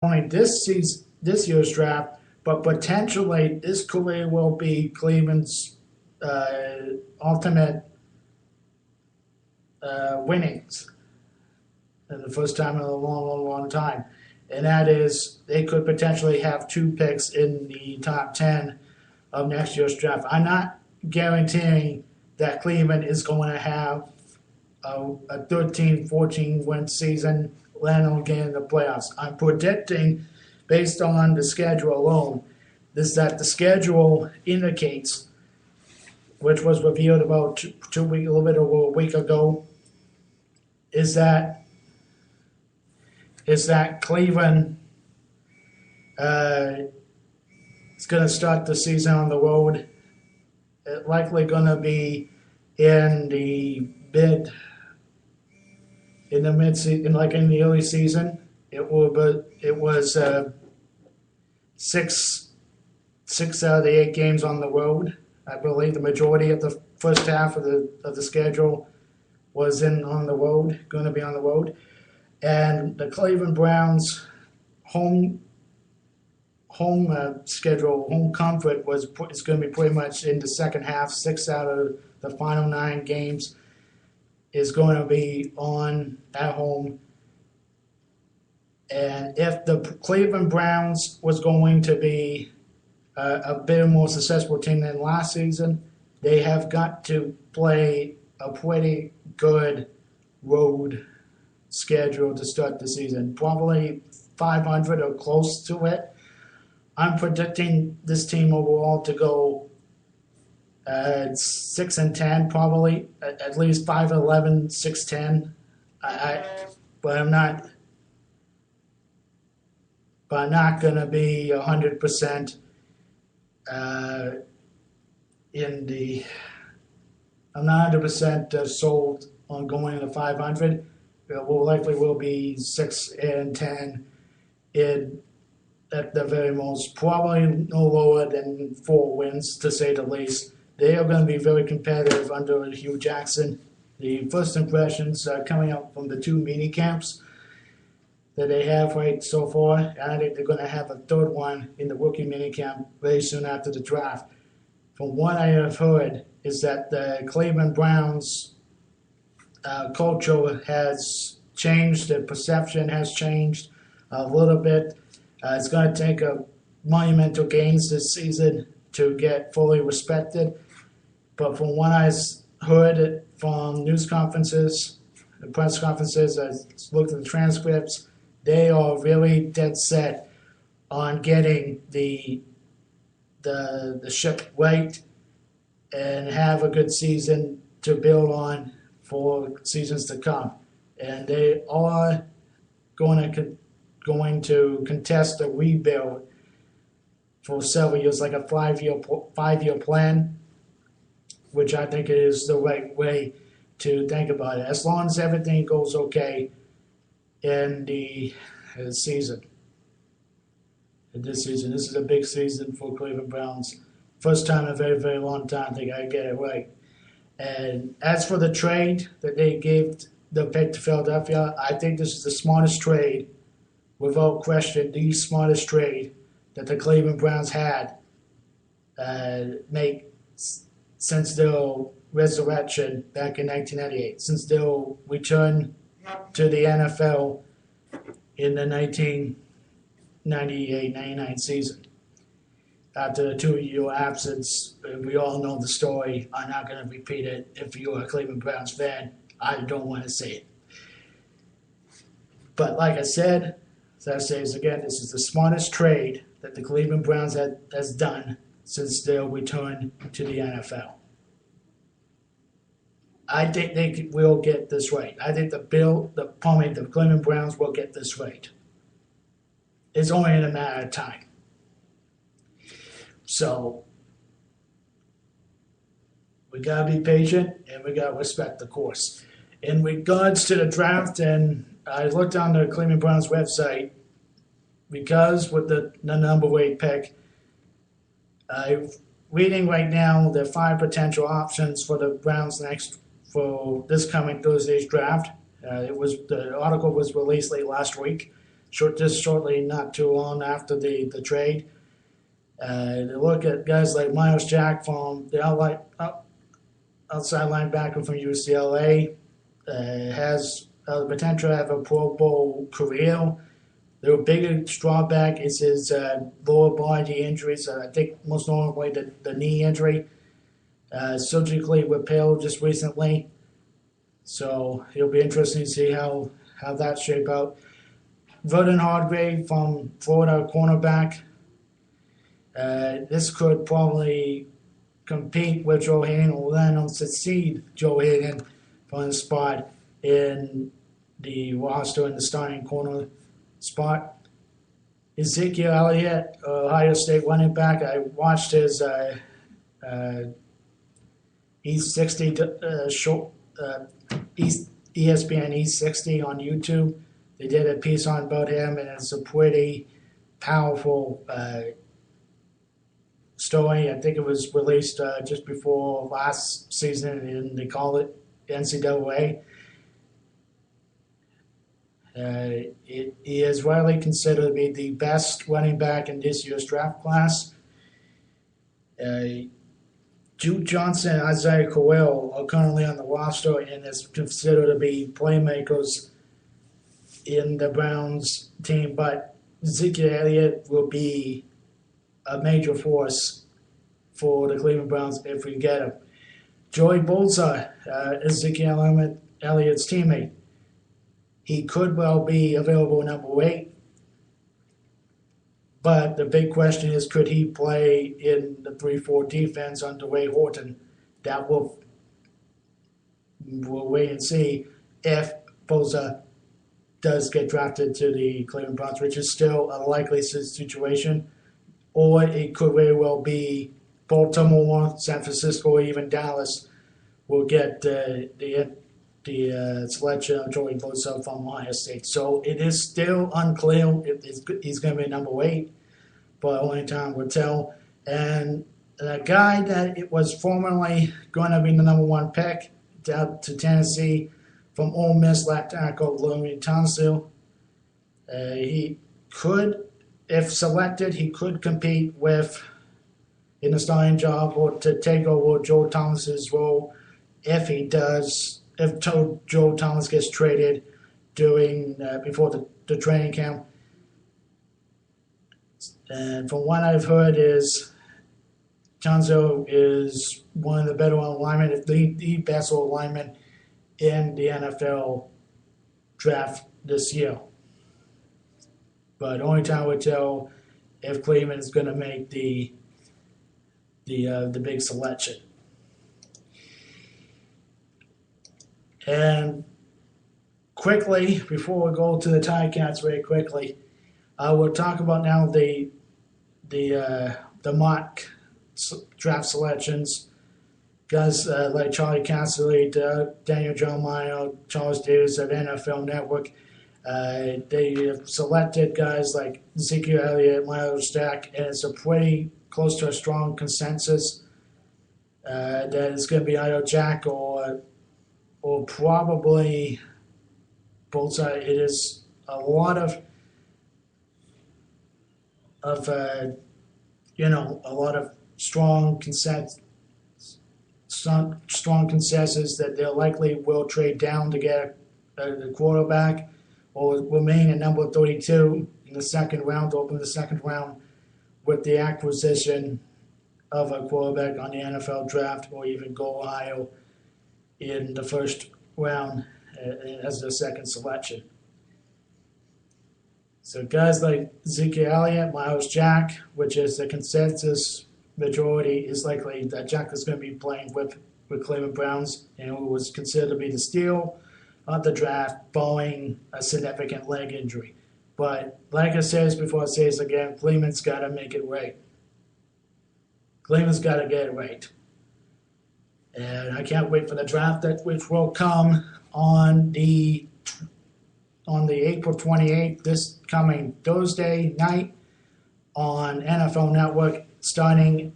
only this year's draft, but potentially this career will be Cleveland's ultimate winnings, and the first time in a long time. And that is, they could potentially have 2 picks in the top 10 of next year's draft. I'm not guaranteeing that Cleveland is going to have a 13, 14 win season, let alone get in the playoffs. I'm predicting, based on the schedule alone, is that the schedule indicates, which was revealed about 2 weeks, a little bit over a week ago, is that Cleveland is going to start the season on the road. It's likely going to be in the mid-season, like in the early season. It was 6 out of the 8 games on the road. I believe the majority of the first half of the schedule was going to be on the road. And the Cleveland Browns' home schedule, home comfort is going to be pretty much in the second half. 6 out of the final 9 games is going to be at home. And if the Cleveland Browns was going to be a bit more successful team than last season, they have got to play a pretty good road schedule to start the season. Probably 500 or close to it. I'm predicting this team overall to go 6-10, probably at least 5-11, 6-10. But I'm not going to be 100% I'm not 100% sold on going to 500. Likely will be 6-10 at the very most. Probably no lower than 4 wins, to say the least. They are going to be very competitive under Hugh Jackson. The first impressions are coming up from the 2 minicamps that they have right so far. And I think they're going to have a 3rd one in the rookie minicamp very soon after the draft. From what I have heard is that the Cleveland Browns culture has changed, the perception has changed a little bit. It's going to take a monumental gains this season to get fully respected. But from what I've heard from news conferences, press conferences, I looked at the transcripts, they are really dead set on getting the ship right and have a good season to build on for seasons to come. And they are going to contest a rebuild for several years, like a 5-year plan, which I think is the right way to think about it. As long as everything goes okay in the season. This is a big season for Cleveland Browns. First time in a very, very long time they got to get it right. And as for the trade that they gave the pick to Philadelphia, I think this is the smartest trade, without question, the smartest trade that the Cleveland Browns had make since their resurrection back in 1998, since their return to the NFL in the 1998-99 season. After a 2-year absence, we all know the story. I'm not going to repeat it. If you're a Cleveland Browns fan, I don't want to say it. But like I said, as I say this again, this is the smartest trade that the Cleveland Browns has done since their return to the NFL. I think they will get this right. I think the Cleveland Browns will get this right. It's only in a matter of time. So we got to be patient and we got to respect the course. In regards to the draft, and I looked on the Cleveland Browns website, because with the number 8 pick, I'm reading right now the 5 potential options for the Browns for this coming Thursday's draft. The article was released late last week, shortly, not too long after the trade. Look at guys like Miles Jack from the outside linebacker from UCLA, has the potential to have a Pro Bowl career. The biggest drawback is his lower body injuries. I think most notably the knee injury, surgically repaired just recently. So it'll be interesting to see how that shape out. Vernon Hargrave from Florida, cornerback. This could probably compete with Joe Hayden, or then succeed Joe Hayden for the spot in the roster in the starting corner spot. Ezekiel Elliott, Ohio State running back. I watched his E60 show, ESPN E60 on YouTube. They did a piece on about him, and it's a pretty powerful story. I think it was released just before last season, and they call it NCAA. He is widely considered to be the best running back in this year's draft class. Jude Johnson and Isaiah Crowell are currently on the roster and is considered to be playmakers in the Browns team, but Ezekiel Elliott will be a major force for the Cleveland Browns if we get him. Joey Bosa, Ezekiel Elliott's teammate. He could well be available number 8. But the big question is, could he play in the 3-4 defense under Ray Horton? That we'll wait and see if Bosa does get drafted to the Cleveland Browns, which is still a likely situation. Or it could very well be Baltimore, San Francisco, or even Dallas will get the selection of Joey Bosa from Ohio State. So it is still unclear if he's going to be number 8, but only time will tell. And the guy that it was formerly going to be the number 1 pick down to Tennessee from Ole Miss, left tackle Louis Tonsil, he could, if selected, he could compete with in the starting job or to take over Joe Thomas's role if he does. If Joe Thomas gets traded before the training camp. And from what I've heard is Tonzo is one of the better linemen, if the best lineman in the NFL draft this year. But only time will tell if Cleveland is going to make the big selection. And quickly, before we go to the Ticats very quickly, we'll talk about now the mock draft selections. Guys like Charlie Casserly, Daniel Jeremiah, Charles Davis of NFL Network, they have selected guys like Ezekiel Elliott, Miles Jack, and it's a pretty close to a strong consensus that it's going to be either Jack or probably both sides. It is a lot of a lot of strong consensus that they likely will trade down to get a quarterback or remain at number 32 in the second round, to open the second round with the acquisition of a quarterback on the NFL draft, or even go higher in the first round as the second selection. So guys like Ezekiel Elliott, Miles Jack, which is the consensus majority, is likely that Jack is going to be playing with Cleveland Browns, and who was considered to be the steal of the draft, barring a significant leg injury. But like I said before, I say this again, Cleveland's got to make it right. Cleveland's got to get it right. And I can't wait for the draft, which will come on the April 28th, this coming Thursday night on NFL Network, starting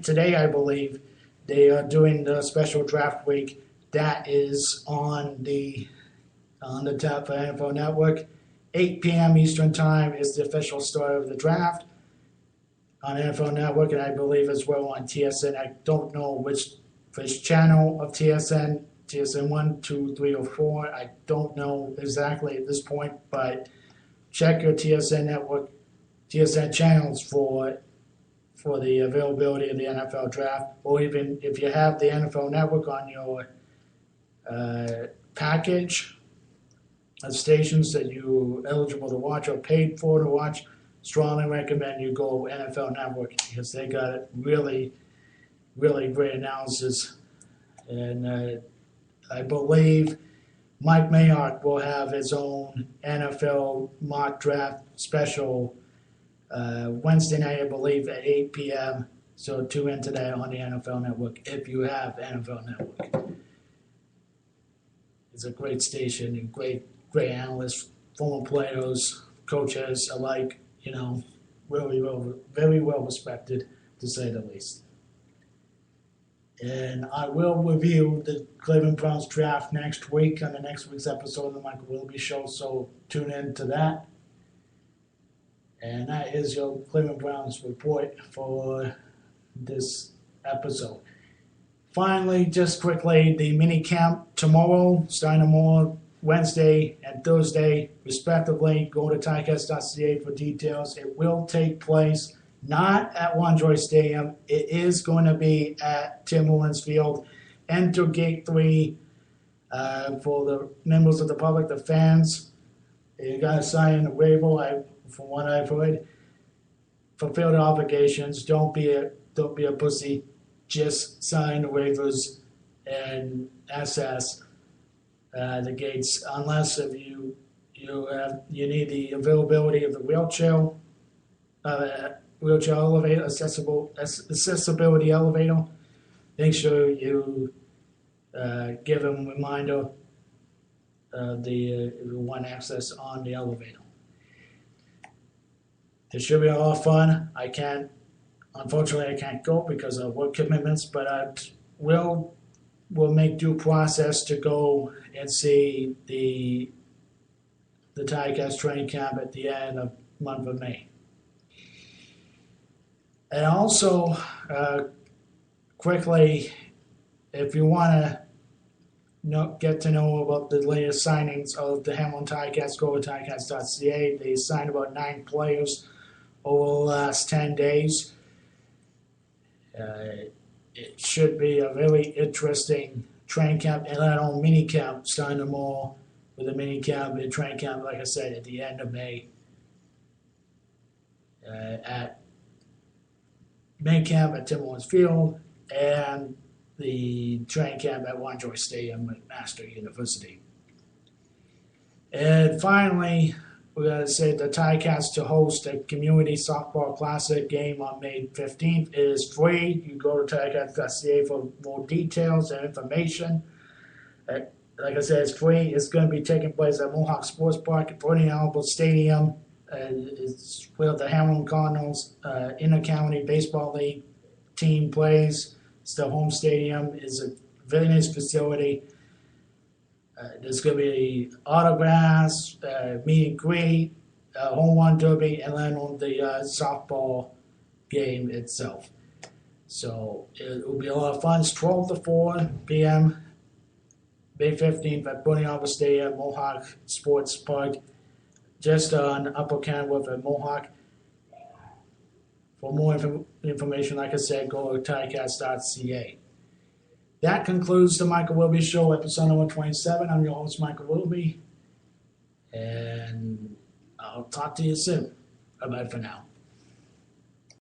today, I believe. They are doing the special draft week. That is on the top of NFL Network. 8 p.m. Eastern Time is the official start of the draft on NFL Network, and I believe as well on TSN. I don't know which channel of TSN, TSN 1, 2, 3, or 4. I don't know exactly at this point, but check your TSN network, TSN channels for the availability of the NFL draft, or even if you have the NFL Network on your package of stations that you're eligible to watch or paid for to watch, strongly recommend you go NFL Network because they got really, really great analysis. And I believe Mike Mayock will have his own NFL mock draft special Wednesday night, I believe, at 8 p.m. So tune in today on the NFL Network if you have NFL Network. It's a great station and great analysts, former players, coaches alike. You know, very well respected, to say the least. And I will review the Cleveland Browns draft next week on the next week's episode of the Michael Willoughby Show, so tune in to that. And that is your Cleveland Browns report for this episode. Finally, just quickly, the Minicamp tomorrow, starting tomorrow, Wednesday and Thursday, respectively. Go to ticats.ca for details. It will take place not at Wanjoy Stadium. It is going to be at Tim Hortons Field. Enter Gate 3 for the members of the public, the fans. You got to sign in a waiver, from what I've heard. Fulfill the obligations. Don't be a pussy. Just sign the waivers and access the gates, unless if you need the availability of the wheelchair elevator, accessibility elevator. Make sure you give them a reminder of the one access on the elevator. It should be a lot of fun. Unfortunately, I can't go because of work commitments, but we'll make due process to go and see the Ticats training camp at the end of the month of May. And also, quickly, if you want to get to know about the latest signings of the Hamilton Ticats, go to ticats.ca. They signed about 9 players over the last 10 days. It should be a really interesting training camp, and then on Minicamp, starting tomorrow with a Minicamp and training camp, like I said, at the end of May at Minicamp at Tim Hortons Field and the training camp at Wanjoy Stadium at Master University. And finally, we're going to say the Ticats to host a community softball classic game on May 15th. It is free. You go to ticats.ca for more details and information. Like I said, it's free. It's going to be taking place at Mohawk Sports Park at Bernie Albert Stadium. It's where the Hamilton Cardinals Inter-County Baseball League team plays. It's the home stadium. It's a very nice facility. There's going to be autographs, meet and greet, home run derby, and then on the softball game itself. So it will be a lot of fun. It's 12 to 4 p.m. May 15th at Bernie Albert Stadium, Mohawk Sports Park, just on Upper Kenilworth at Mohawk. For more information, like I said, go to ticats.ca. That concludes the Michael Willoughby Show, episode number 27. I'm your host, Michael Willoughby, and I'll talk to you soon. Bye-bye for now.